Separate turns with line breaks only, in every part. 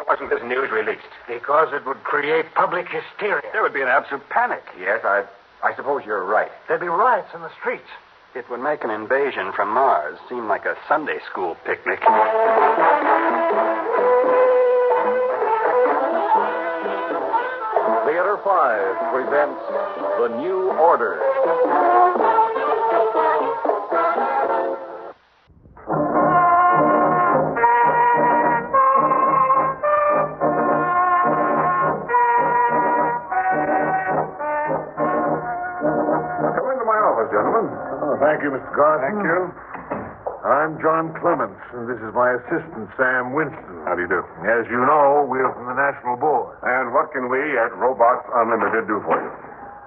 wasn't this news released?
Because it would create public hysteria.
There would be an absolute panic.
Yes, I suppose you're right.
There'd be riots in the streets.
It would make an invasion from Mars seem like a Sunday school picnic.
Theater 5 presents The New Order.
Come into my office, gentlemen.
Oh, thank you, Mr. Garson.
Thank you.
I'm John Clements, and this is my assistant, Sam Winston.
How do you do?
As you know, we're from the National Board.
And what can we at Robots Unlimited do for you?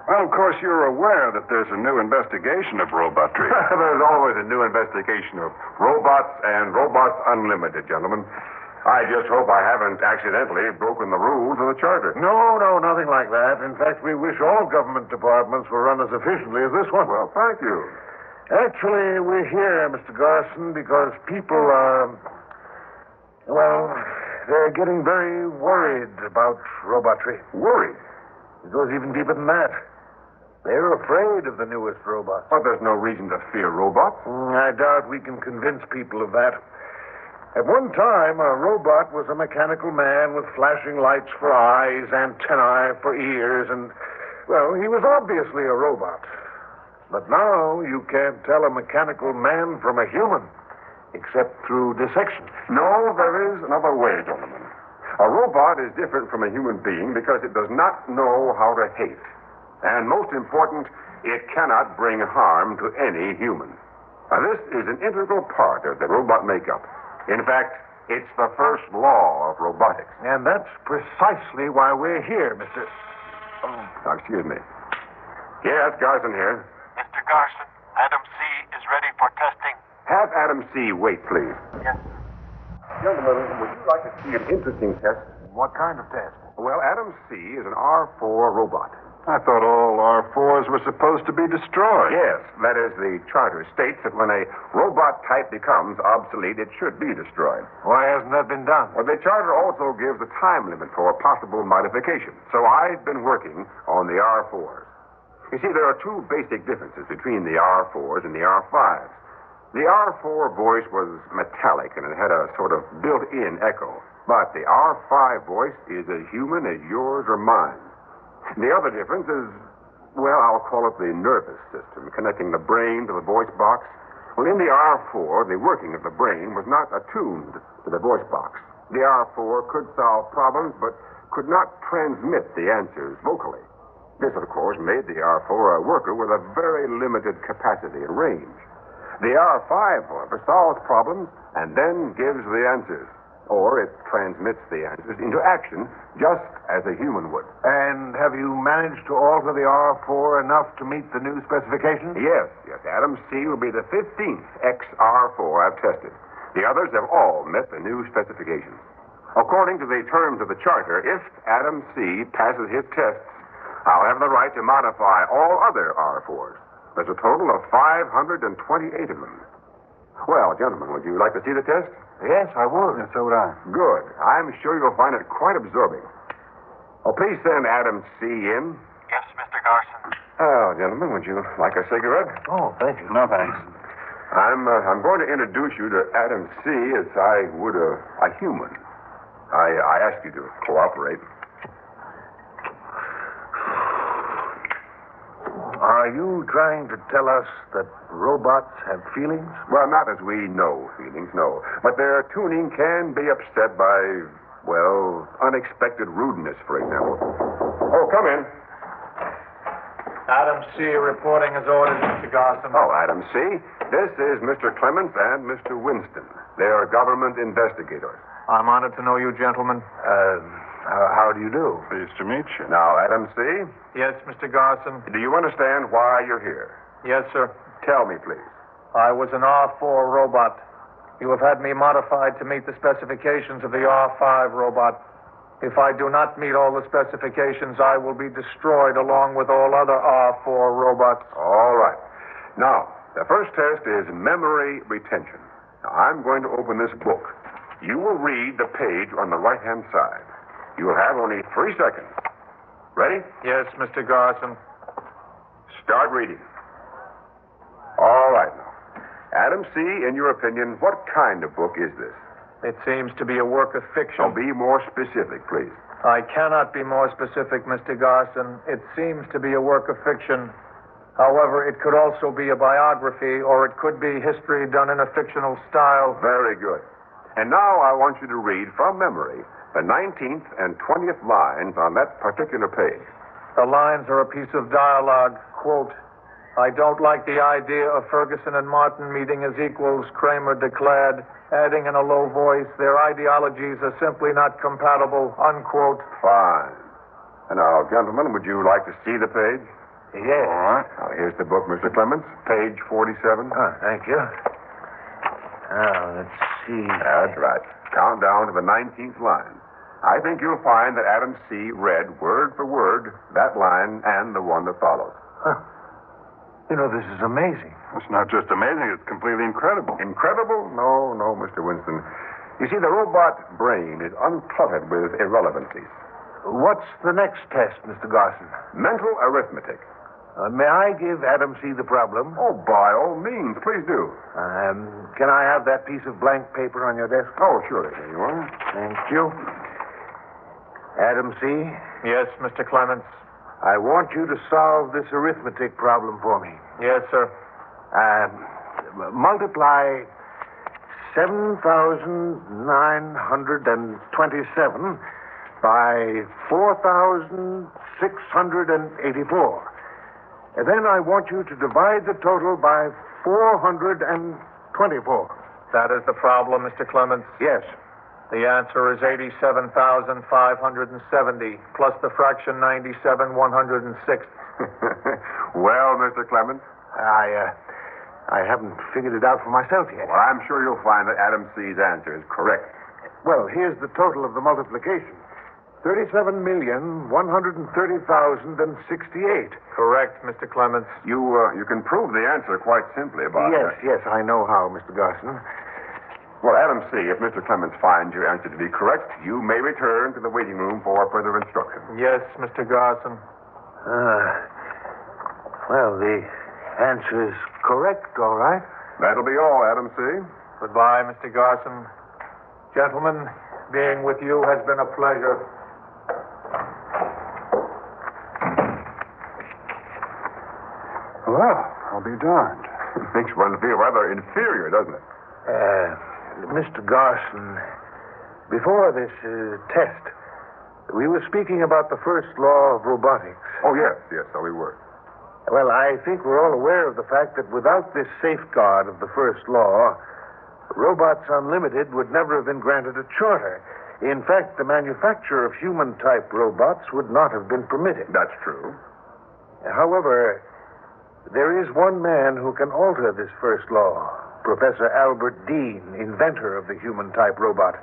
Well, of course, you're aware that there's a new investigation of robotry. There's always a new investigation of robots and Robots Unlimited, gentlemen. I just hope I haven't accidentally broken the rules of the charter.
No, nothing like that. In fact, we wish all government departments were run as efficiently as this one.
Well, thank you.
Actually, we're here, Mr. Garson, because people are... Well, they're getting very worried about robotry.
Worried?
It goes even deeper than that. They're afraid of the newest robots.
But there's no reason to fear robots.
I doubt we can convince people of that. At one time, a robot was a mechanical man with flashing lights for eyes, antennae for ears, and, well, he was obviously a robot. But now you can't tell a mechanical man from a human, except through dissection.
No, there is another way, gentlemen. A robot is different from a human being because it does not know how to hate. And most important, it cannot bring harm to any human. Now, this is an integral part of the robot makeup. In fact, it's the first law of robotics.
And that's precisely why we're here, Mr.
Now, excuse me. Yes, Garson here.
Mr. Garson, Adam C. is ready for testing.
Have Adam C. wait, please.
Yes.
Gentlemen, would you like to see an interesting test?
What kind of test?
Well, Adam C. is an R4 robot.
I thought all R4s were supposed to be destroyed.
Yes, that is, the charter states that when a robot type becomes obsolete, it should be destroyed.
Why hasn't that been done?
Well, the charter also gives a time limit for possible modification. So I've been working on the R4s. You see, there are two basic differences between the R4s and the R5s. The R4 voice was metallic and it had a sort of built-in echo. But the R5 voice is as human as yours or mine. The other difference is, well, I'll call it the nervous system, connecting the brain to the voice box. Well, in the R4, the working of the brain was not attuned to the voice box. The R4 could solve problems, but could not transmit the answers vocally. This, of course, made the R4 a worker with a very limited capacity and range. The R5, however, solves problems and then gives the answers. Or it transmits the answers into action just as a human would.
And have you managed to alter the R4 enough to meet the new specifications?
Yes. Adam C. will be the 15th XR4 I've tested. The others have all met the new specifications. According to the terms of the charter, if Adam C. passes his tests, I'll have the right to modify all other R4s. There's a total of 528 of them. Well, gentlemen, would you like to see the test?
Yes, I would.
Yes, so would I.
Good. I'm sure you'll find it quite absorbing. Oh, please send Adam C. in.
Yes, Mr. Garson.
Oh, gentlemen, would you like a cigarette?
Oh, thank you.
No, thanks.
I'm going to introduce you to Adam C. as I would a human. I ask you to cooperate.
Are you trying to tell us that robots have feelings?
Well, not as we know feelings, no. But their tuning can be upset by, well, unexpected rudeness, for example. Oh, come in.
Adam C. reporting as ordered, Mr. Garson.
Oh, Adam C. This is Mr. Clements and Mr. Winston. They are government investigators.
I'm honored to know you, gentlemen.
How do you do?
Pleased to meet you.
Now, Adam C.,
Yes, Mr. Garson.
do you understand why you're here?
Yes, sir.
Tell me, please.
I was an R4 robot. You have had me modified to meet the specifications of the R5 robot. If I do not meet all the specifications, I will be destroyed along with all other R4 robots.
All right. Now, the first test is memory retention. Now, I'm going to open this book. You will read the page on the right-hand side. You will have only 3 seconds. Ready?
Yes, Mr. Garson.
Start reading. All right now. Adam C., in your opinion, what kind of book is this?
It seems to be a work of fiction.
Now, be more specific, please.
I cannot be more specific, Mr. Garson. It seems to be a work of fiction. However, it could also be a biography, or it could be history done in a fictional style.
Very good. And now I want you to read from memory the 19th and 20th lines on that particular page.
The lines are a piece of dialogue. Quote, I don't like the idea of Ferguson and Martin meeting as equals, Kramer declared, adding in a low voice, their ideologies are simply not compatible, unquote.
Fine. And now, gentlemen, would you like to see the page?
Yes.
All right. Now, here's the book, Mr. Clemens, page 47.
Oh, thank you. Now, let's see.
That's right. Count down to the 19th line. I think you'll find that Adam C. read word for word that line and the one that follows.
Huh. You know, this is amazing.
It's not just amazing, it's completely incredible.
Incredible? No, Mr. Winston. You see, the robot brain is uncluttered with irrelevancies.
What's the next test, Mr. Garson?
Mental arithmetic.
May I give Adam C. the problem?
Oh, by all means, please do.
Can I have that piece of blank paper on your desk?
Oh, surely. Here you are.
Thank you. Adam C.,
Yes, Mr. Clemens.
I want you to solve this arithmetic problem for me.
Yes, sir.
Multiply 7,927 by 4,684. And then I want you to divide the total by 424.
That is the problem, Mr. Clemens.
Yes.
The answer is 87,570, plus the fraction 97/106.
Well, Mr. Clemens?
I haven't figured it out for myself yet.
Well, I'm sure you'll find that Adam C.'s answer is correct.
Well, here's the total of the multiplication. 37,130,068.
Correct, Mr. Clemens.
You can prove the answer quite simply by...
Yes, I know how, Mr. Garson.
Well, Adam C., if Mr. Clemens finds your answer to be correct, you may return to the waiting room for further instruction.
Yes, Mr. Garson.
Well, the answer is correct, all right.
That'll be all, Adam C.
Goodbye, Mr. Garson. Gentlemen, being with you has been a pleasure.
Well, I'll be darned.
Makes one feel rather inferior, doesn't it?
Mr. Garson, before this test, we were speaking about the first law of robotics.
Oh, yes, so we were.
Well, I think we're all aware of the fact that without this safeguard of the first law, Robots Unlimited would never have been granted a charter. In fact, the manufacture of human-type robots would not have been permitted.
That's true.
However, there is one man who can alter this first law. Professor Albert Dean, inventor of the human-type robot.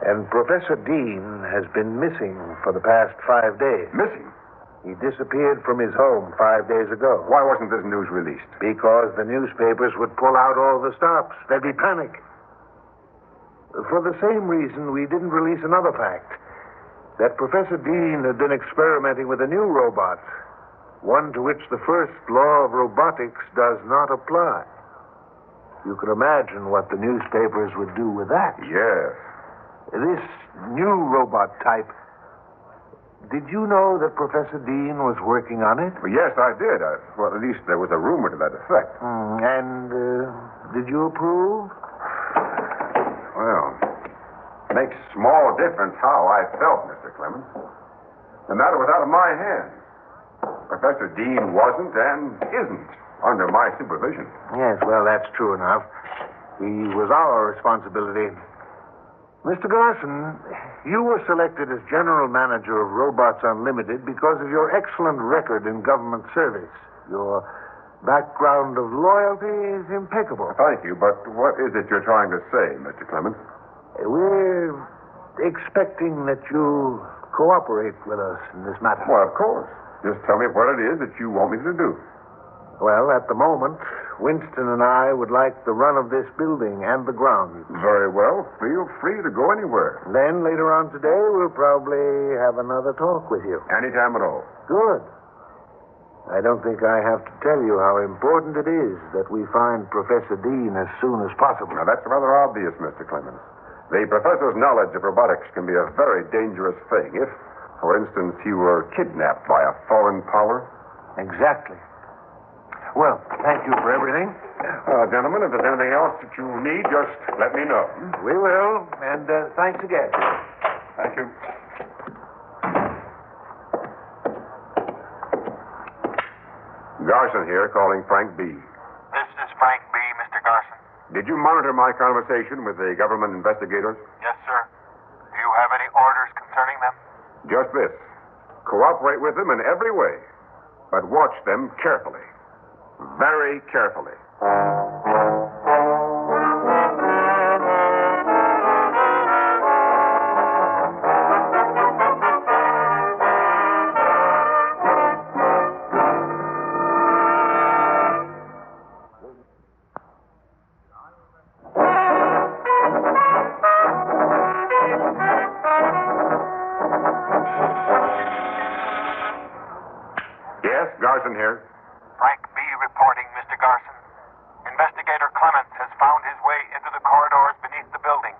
And Professor Dean has been missing for the past 5 days.
Missing?
He disappeared from his home 5 days ago.
Why wasn't this news released?
Because the newspapers would pull out all the stops. There'd be panic. For the same reason, we didn't release another fact. That Professor Dean had been experimenting with a new robot. One to which the first law of robotics does not apply. You can imagine what the newspapers would do with that.
Yes.
This new robot type, did you know that Professor Dean was working on it?
Well, yes, I did. Well, at least there was a rumor to that effect.
And did you approve?
Well, it makes small difference how I felt, Mr. Clemens. The matter was out of my hands. Professor Dean wasn't and isn't under my supervision.
Yes, well, that's true enough. He was our responsibility. Mr. Garson, you were selected as general manager of Robots Unlimited because of your excellent record in government service. Your background of loyalty is impeccable.
Thank you, but what is it you're trying to say, Mr. Clemens?
We're expecting that you cooperate with us in this matter.
Well, of course. Just tell me what it is that you want me to do.
Well, at the moment, Winston and I would like the run of this building and the grounds.
Very well. Feel free to go anywhere.
Then later on today, we'll probably have another talk with you.
Anytime at all.
Good. I don't think I have to tell you how important it is that we find Professor Dean as soon as possible.
Now, that's rather obvious, Mr. Clemens. The professor's knowledge of robotics can be a very dangerous thing if, for instance, he were kidnapped by a foreign power.
Exactly. Well, thank you for everything.
Gentlemen, if there's anything else that you need, just let me know.
We will, and thanks again.
Thank you. Garson here, calling Frank B.
This is Frank B., Mr. Garson.
Did you monitor my conversation with the government investigators?
Yes, sir. Do you have any orders concerning them?
Just this. Cooperate with them in every way, but watch them carefully. Very carefully. Yes, Garson here.
Frank B. reporting, Mr. Garson. Investigator Clements has found his way into the corridors beneath the building.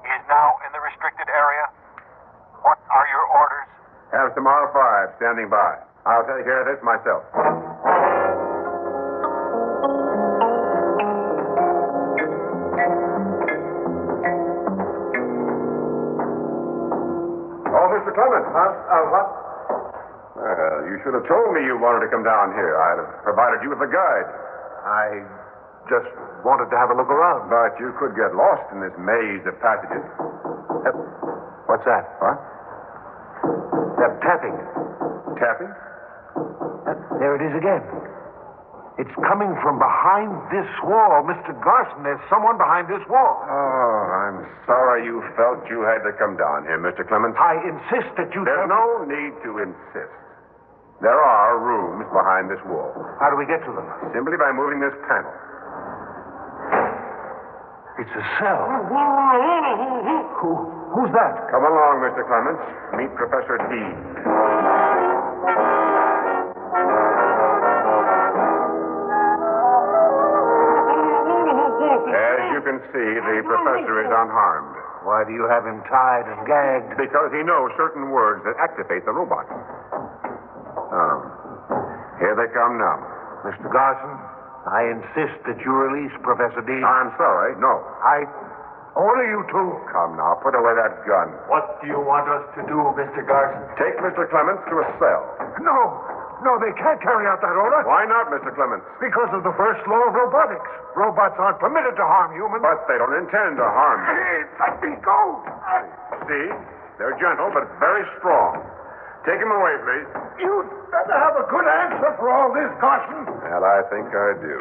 He is now in the restricted area. What are your orders?
Have some R5 standing by. I'll take care of this myself. Oh, Mr. Clemens. What? Well, you should have told me you wanted to come down here. I'd have provided you with a guide.
I just wanted to have a look around.
But you could get lost in this maze of passages.
What's that?
What?
That tapping.
Tapping?
There it is again. It's coming from behind this wall. Mr. Garson, there's someone behind this wall.
Oh, I'm sorry you felt you had to come down here, Mr. Clemens.
I insist that you...
There's no need to insist. There are rooms behind this wall.
How do we get to them?
Simply by moving this panel.
It's a cell. Who's that?
Come along, Mr. Clemens. Meet Professor Dean. As you can see, the professor is unharmed.
Why do you have him tied and gagged?
Because he knows certain words that activate the robot. Here they come now.
Mr. Garson, I insist that you release Professor Dean.
I'm sorry, no.
I order you to.
Come now, put away that gun.
What do you want us to do, Mr. Garson?
Take Mr. Clements to a cell.
No, they can't carry out that order.
Why not, Mr. Clements?
Because of the first law of robotics. Robots aren't permitted to harm humans.
But they don't intend to harm you.
Let me go.
See? They're gentle, but very strong. Take him away, please.
You'd better have a good answer for all this, Garson.
Well, I think I do.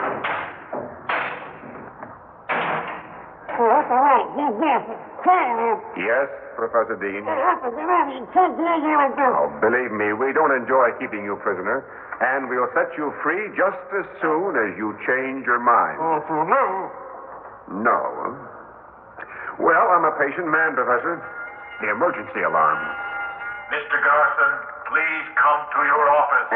Yes, Professor Dean. Oh, believe me, we don't enjoy keeping you prisoner, and we'll set you free just as soon as you change your mind. No. Well, I'm a patient man, Professor. The emergency alarm.
Mr. Garson, please come to your office.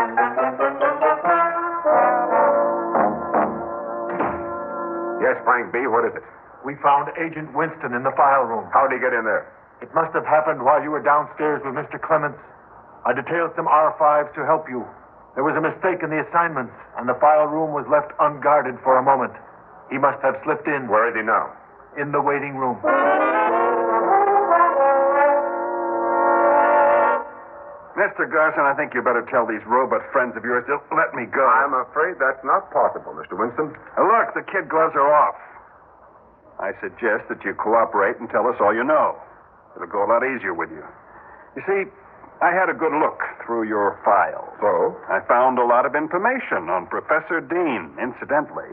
Yes, Frank B., what is it?
We found Agent Winston in the file room.
How'd he get in there?
It must have happened while you were downstairs with Mr. Clements. I detailed some R5s to help you. There was a mistake in the assignments, and the file room was left unguarded for a moment. He must have slipped in.
Where is he now?
In the waiting room.
Mr. Garson, I think you better tell these robot friends of yours to let me go.
I'm afraid that's not possible, Mr. Winston.
Look, the kid gloves are off. I suggest that you cooperate and tell us all you know. It'll go a lot easier with you. You see, I had a good look through your files.
So?
I found a lot of information on Professor Dean, incidentally.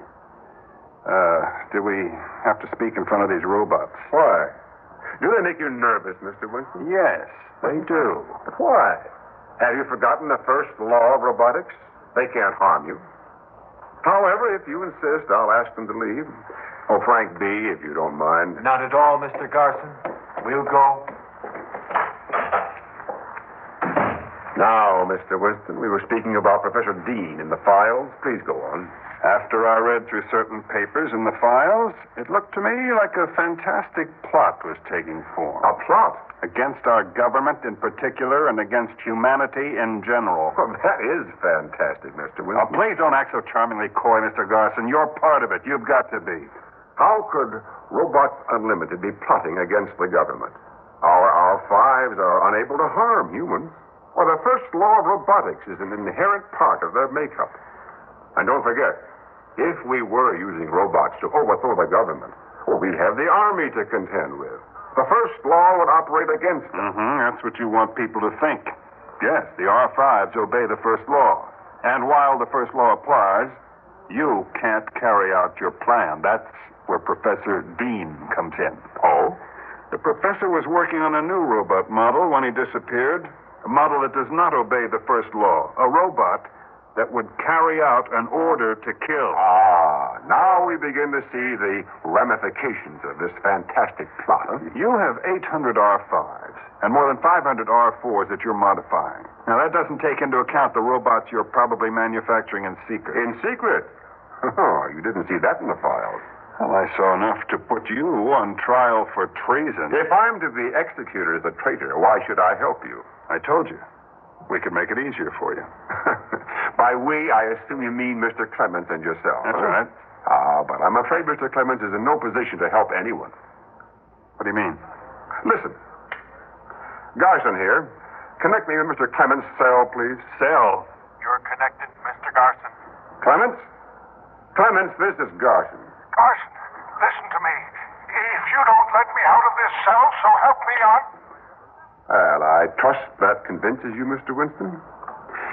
Do we have to speak in front of these robots?
Why? Do they make you nervous, Mr. Winston?
Yes, they do.
But why? Have you forgotten the first law of robotics? They can't harm you. However, if you insist, I'll ask them to leave. Oh, Frank B., if you don't mind.
Not at all, Mr. Garson. We'll go.
Now, Mr. Winston, we were speaking about Professor Dean in the files. Please go on.
After I read through certain papers in the files, it looked to me like a fantastic plot was taking form.
A plot?
Against our government in particular and against humanity in general.
Well, that is fantastic, Mr.
Now,
Winston.
please don't act so charmingly coy, Mr. Garson. You're part of it. You've got to be.
How could Robots Unlimited be plotting against the government? Our R5s are unable to harm humans. Well, the first law of robotics is an inherent part of their makeup. And don't forget, if we were using robots to overthrow the government, well, we'd have the army to contend with. The first law would operate against them.
That's what you want people to think. Yes, the R5s obey the first law. And while the first law applies, you can't carry out your plan. That's where Professor Dean comes in.
Oh?
The professor was working on a new robot model when he disappeared. A model that does not obey the first law. A robot that would carry out an order to kill.
Ah, now we begin to see the ramifications of this fantastic plot.
You have 800 R5s and more than 500 R4s that you're modifying. Now, that doesn't take into account the robots you're probably manufacturing in secret.
In secret? Oh, you didn't see that in the files.
Well, I saw enough to put you on trial for treason.
If I'm to be executed as a traitor, why should I help you?
I told you. We could make it easier for you.
By we, I assume you mean Mr. Clements and yourself.
That's
huh?
right.
But I'm afraid Mr. Clements is in no position to help anyone.
What do you mean?
Listen. Garson here. Connect me with Mr. Clements' cell, please.
Cell?
You're connected, Mr. Garson.
Clements? Clements, this is Garson.
Garson, listen to me. If you don't let me out of this cell, so help me on.
Well, I trust that convinces you, Mr. Winston.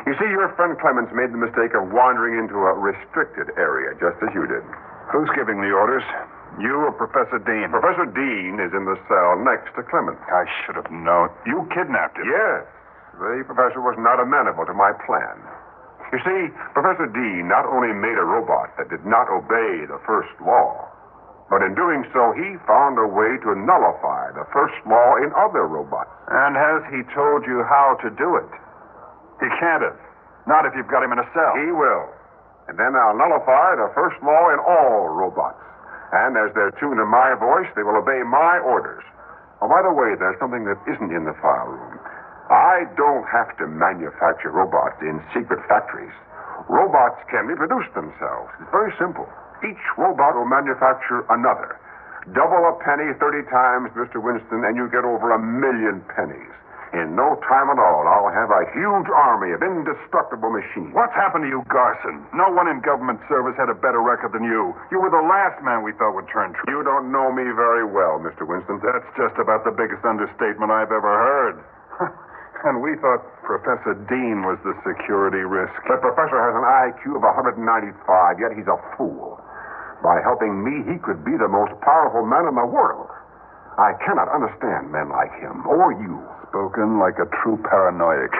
You see, your friend Clements made the mistake of wandering into a restricted area, just as you did.
Who's giving the orders? You or Professor Dean?
Professor Dean is in the cell next to Clements.
I should have known. You kidnapped him.
Yes. The professor was not amenable to my plan. You see, Professor Dean not only made a robot that did not obey the first law, but in doing so, he found a way to nullify the first law in other robots.
And has he told you how to do it? He can't have. Not if you've got him in a cell.
He will. And then I'll nullify the first law in all robots. And as they're tuned to my voice, they will obey my orders. Oh, by the way, there's something that isn't in the file room. I don't have to manufacture robots in secret factories. Robots can reproduce themselves. It's very simple. Each robot will manufacture another. Double a penny 30 times, Mr. Winston, and you get over 1 million pennies. In no time at all, I'll have a huge army of indestructible machines.
What's happened to you, Garson? No one in government service had a better record than you. You were the last man we thought would turn true.
You don't know me very well, Mr. Winston.
That's just about the biggest understatement I've ever heard. And we thought Professor Dean was the security risk.
The professor has an IQ of 195, yet he's a fool. By helping me, he could be the most powerful man in the world. I cannot understand men like him, or you.
Spoken like a true paranoiac.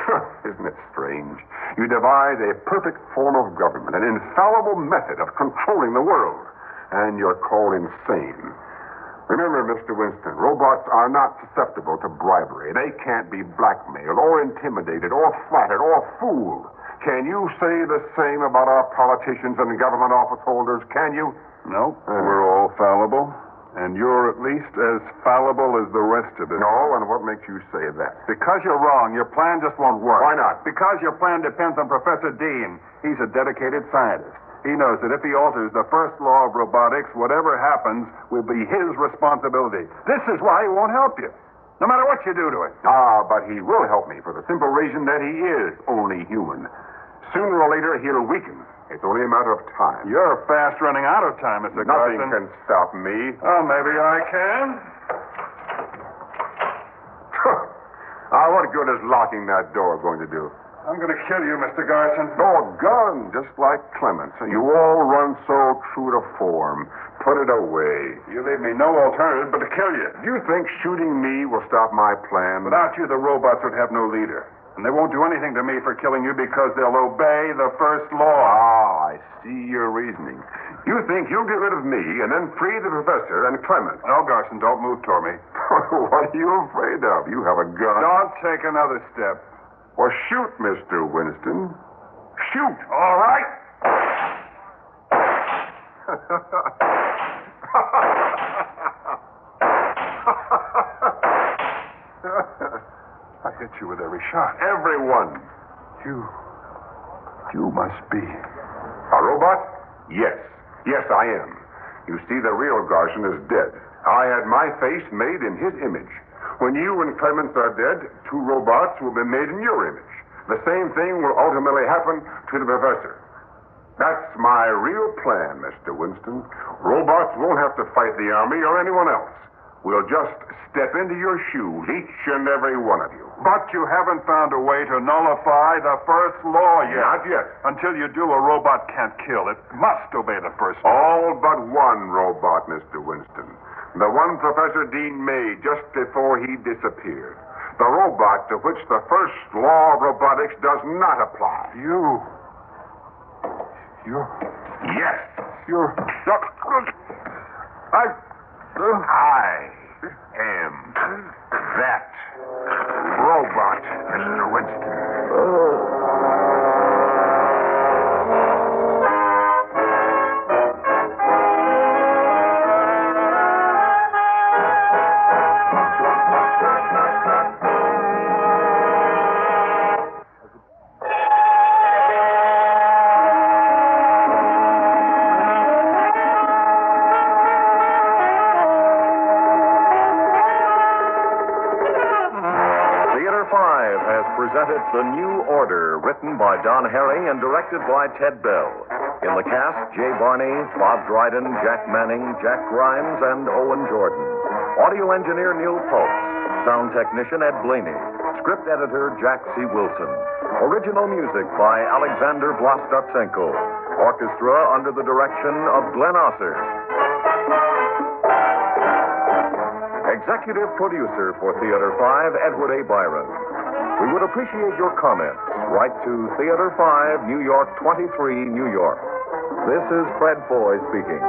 Isn't it strange? You devise a perfect form of government, an infallible method of controlling the world, and you're called insane. Remember, Mr. Winston, robots are not susceptible to bribery. They can't be blackmailed or intimidated or flattered or fooled. Can you say the same about our politicians and government office holders? Can you?
No, we're all fallible. And you're at least as fallible as the rest of us.
No, and what makes you say that?
Because you're wrong. Your plan just won't work.
Why not?
Because your plan depends on Professor Dean. He's a dedicated scientist. He knows that if he alters the first law of robotics, whatever happens will be his responsibility. This is why he won't help you, no matter what you do to him.
But he will help me for the simple reason that he is only human. Sooner or later, he'll weaken. It's only a matter of time.
You're fast running out of time, Mr.
Nothing
Garson.
can stop me.
Oh, maybe I can.
What good is locking that door going to do?
I'm going to kill you, Mr. Garson.
Oh, a gun, just like Clements. You all run so true to form. Put it away.
You leave me no alternative but to kill you.
Do you think shooting me will stop my plan?
Without you, the robots would have no leader. And they won't do anything to me for killing you because they'll obey the first law.
Ah, I see your reasoning. You think you'll get rid of me and then free the professor and Clement.
No, Garson, don't move toward me.
What are you afraid of? You have a gun.
Don't take another step.
Well, shoot, Mr. Winston. Shoot.
All right. I hit you with every shot.
Everyone.
You must be.
A robot? Yes. Yes, I am. You see, the real Garson is dead. I had my face made in his image. When you and Clements are dead, two robots will be made in your image. The same thing will ultimately happen to the professor. That's my real plan, Mr. Winston. Robots won't have to fight the Army or anyone else. We'll just step into your shoes, each and every one of you.
But you haven't found a way to nullify the first law yet.
Not yet.
Until you do, a robot can't kill. It must obey the first law.
All but one robot, Mr. Winston. The one Professor Dean made just before he disappeared. The robot to which the first law of robotics does not apply.
You're...
Yes. I am that robot, Mr. Winston.
Presented The New Order, written by Don Harry and directed by Ted Bell. In the cast, Jay Barney, Bob Dryden, Jack Manning, Jack Grimes, and Owen Jordan. Audio engineer Neil Pulse. Sound technician Ed Blaney. Script editor Jack C. Wilson. Original music by Alexander Vlastotsenko. Orchestra under the direction of Glenn Osser. Executive producer for Theater 5, Edward A. Byron. We would appreciate your comments. Write to Theater 5, New York 23, New York. This is Fred Foy speaking.